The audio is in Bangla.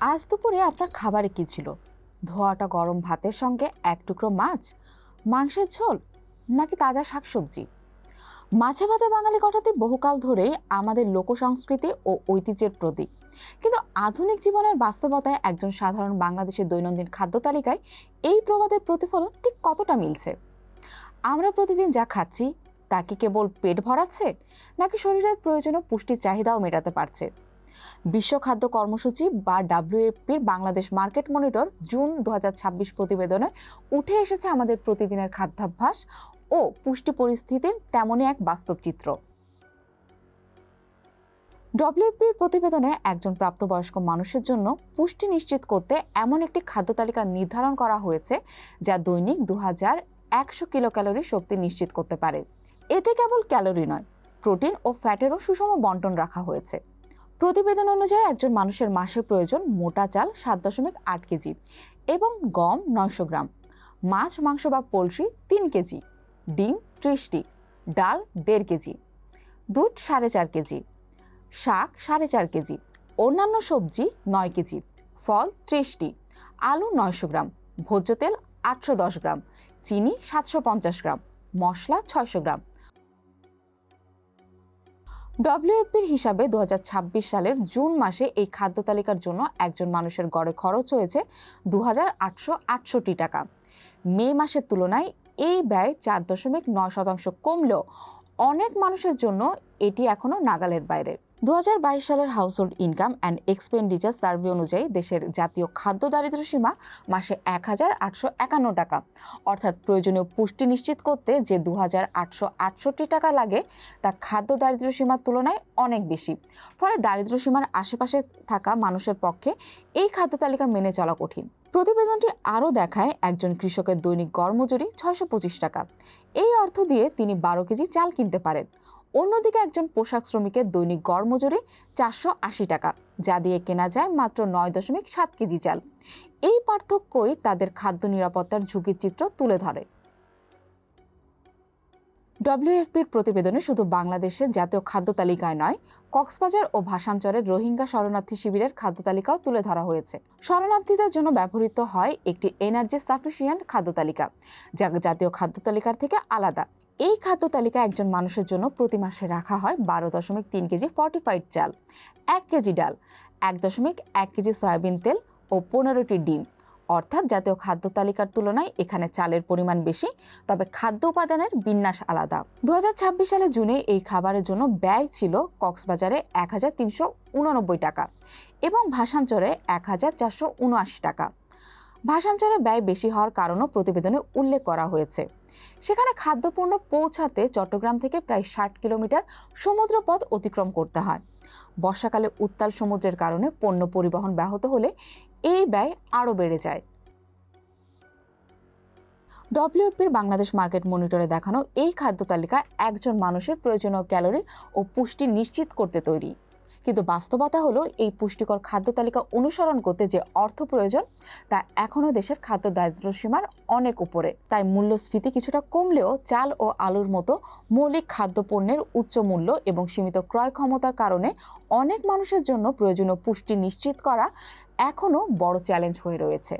আজ দুপুরে আপনার খাবারে কি ছিল? ধোয়াটা গরম ভাতের সঙ্গে এক টুকরো মাছ, মাংসের ঝোল, নাকি তাজা শাকসবজি? মাছে ভাতে বাঙালি কথাটি বহুকাল ধরেই আমাদের লোকসংস্কৃতি ও ঐতিহ্যের প্রতীক। কিন্তু আধুনিক জীবনের বাস্তবতায় একজন সাধারণ বাংলাদেশের দৈনন্দিন খাদ্য তালিকায় এই প্রবাদের প্রতিফলন ঠিক কতটা মিলছে? আমরা প্রতিদিন যা খাচ্ছি তা কি কেবল পেট ভরাচ্ছে, নাকি শরীরের প্রয়োজনীয় পুষ্টির চাহিদাও মেটাতে পারছে? বিশ্ব খাদ্য কর্মসূচি বা ডাব্লিউএফপির বাংলাদেশ মার্কেট মনিটর জুন 2026 প্রতিবেদনে উঠে এসেছে আমাদের প্রতিদিনের খাদ্যাভ্যাস ও পুষ্টি পরিস্থিতির তেমনই এক বাস্তব চিত্র। ডব্লিউএফপির প্রতিবেদনে একজন প্রাপ্তবয়স্ক মানুষের জন্য পুষ্টি নিশ্চিত করতে এমন একটি খাদ্য তালিকা নির্ধারণ করা হয়েছে যা দৈনিক 2100 কিলোক্যালোরি শক্তি নিশ্চিত করতে পারে। এতে কেবল ক্যালোরি নয়, প্রোটিন ও ফ্যাটেরও সুষম বন্টন রাখা হয়েছে। প্রতিবেদন অনুযায়ী একজন মানুষের মাসে প্রয়োজন মোটা চাল 7.8 কেজি এবং গম 900 গ্রাম, মাছ মাংস বা পোলট্রি 3 কেজি, ডিম 30টি, ডাল 1.5 কেজি, দুধ 4.5 কেজি, শাক 4.5 কেজি, অন্যান্য সবজি 9 কেজি, ফল 30টি, আলু 900 গ্রাম, ভোজ্য তেল 810 গ্রাম, চিনি 750 গ্রাম, মশলা 600 গ্রাম। ডব্লিউএফপির হিসাবে 2026 সালের জুন মাসে এই খাদ্য তালিকার জন্য একজন মানুষের গড়ে খরচ হয়েছে 2868 টাকা। মে মাসের তুলনায় এই ব্যয় 4.9% কমলেও অনেক মানুষের জন্য এটি এখনও নাগালের বাইরে। 2022 সালের household income and expenditure survey অনুযায়ী দেশের জাতীয় খাদ্য দারিদ্র্য সীমা মাসে 1851 টাকা, অর্থাৎ প্রয়োজনীয় পুষ্টি নিশ্চিত করতে যে 2868 টাকা লাগে তা খাদ্য দারিদ্র্য সীমার তুলনায় অনেক বেশি। ফলে দারিদ্র্য সীমার আশেপাশে থাকা মানুষের পক্ষে এই খাদ্য তালিকা মেনে চলা কঠিন। প্রতিবেদনটি আরও দেখায় একজন কৃষকের দৈনিক গড় মজুরি 625 টাকা। এই অর্থ দিয়ে তিনি 12 কেজি চাল কিনতে পারেন। অন্যদিকে একজন পোশাক শ্রমিকের দৈনিক গড় মজুরি 480 টাকা, যা দিয়ে কেনা যায় মাত্র 9.7 কেজি চাল। এই পার্থক্যই তাদের খাদ্য নিরাপত্তার ঝুঁকির চিত্র তুলে ধরে। ডব্লিউএফপির প্রতিবেদনে শুধু বাংলাদেশের জাতীয় খাদ্য তালিকায় নয়, কক্সবাজার ও ভাসানচরের রোহিঙ্গা শরণার্থী শিবিরের খাদ্য তালিকাও তুলে ধরা হয়েছে। শরণার্থীদের জন্য ব্যবহৃত হয় একটি এনার্জি সাফিসিয়েন্ট খাদ্য তালিকা, যা জাতীয় খাদ্য তালিকার থেকে আলাদা। এই খাদ্য তালিকা একজন মানুষের জন্য প্রতি মাসে রাখা হয় 12.3 কেজি ফর্টিফাইড চাল, 1 কেজি ডাল, 1.1 কেজি সয়াবিন তেল ও 15টি ডিম। অর্থাৎ জাতীয় খাদ্য তালিকার তুলনায় এখানে চালের পরিমাণ বেশি, তবে খাদ্য উপাদানের বিন্যাস আলাদা। 2026 সালে জুনে এই খাবারের জন্য ব্যয় ছিল কক্সবাজারে 1389 টাকা এবং ভাসানচরে 1479 টাকা। ভাসানচরে ব্যয় বেশি হওয়ার কারণও প্রতিবেদনে উল্লেখ করা হয়েছে। সেখানে খাদ্যপণ্য পৌঁছাতে চট্টগ্রাম থেকে প্রায় 60 কিলোমিটার সমুদ্রপথ অতিক্রম করতে হয়। বর্ষাকালে উত্তাল সমুদ্রের কারণে পণ্য পরিবহন ব্যাহত হলে এই ব্যয় আরও বেড়ে যায়। ডব্লিউএফপির বাংলাদেশ মার্কেট মনিটরে দেখানো এই খাদ্য তালিকা একজন মানুষের প্রয়োজনীয় ক্যালোরি ও পুষ্টি নিশ্চিত করতে তৈরি। কিন্তু বাস্তবতা হলো এই পুষ্টিকর খাদ্য তালিকা অনুসরণ করতে যে অর্থ প্রয়োজন তা এখনও দেশের খাদ্য দারিদ্র্য সীমার অনেক উপরে। তাই মূল্যস্ফীতি কিছুটা কমলেও চাল ও আলুর মতো মৌলিক খাদ্যপণ্যের উচ্চ মূল্য এবং সীমিত ক্রয় ক্ষমতার কারণে অনেক মানুষের জন্য প্রয়োজনীয় পুষ্টি নিশ্চিত করা এখনও বড় চ্যালেঞ্জ হয়ে রয়েছে।